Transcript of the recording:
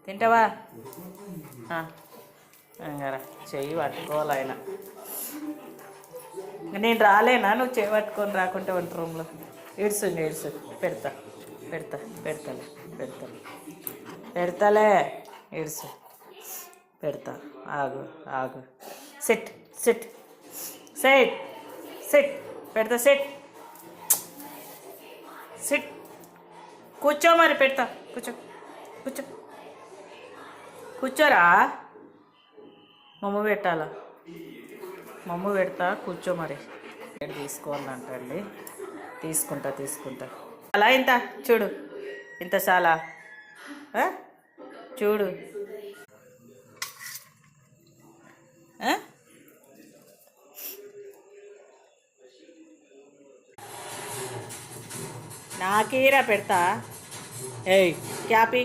తింటావా? ఇంకరా చెయ్యి పట్టుకోవాలి ఆయన. నేను రాలేనా? నువ్వు చెయ్యి పట్టుకొని రాకుంటే వంట రూమ్లో ఏడ్సు పెడతా పెడతా పెడతలే పెడతలే పెడతలే ఏడ్సు పెడతా. ఆగు ఆగు. సిట్ సిట్ సెట్ సిట్ పెడతా. సిట్ సిట్ కూర్చో. మరి పెడతా. కూర్చో కూర్చో కూర్చోరా. మమ్మ పెట్టాలా? మమ్మ పెడతా. కూర్చో. మరి తీసుకోవాలంటండి. తీసుకుంటా. అలా ఇంత చూడు. ఇంత చాలా చూడు. నాకేరా పెడతా. ఏయ్ క్యాపీ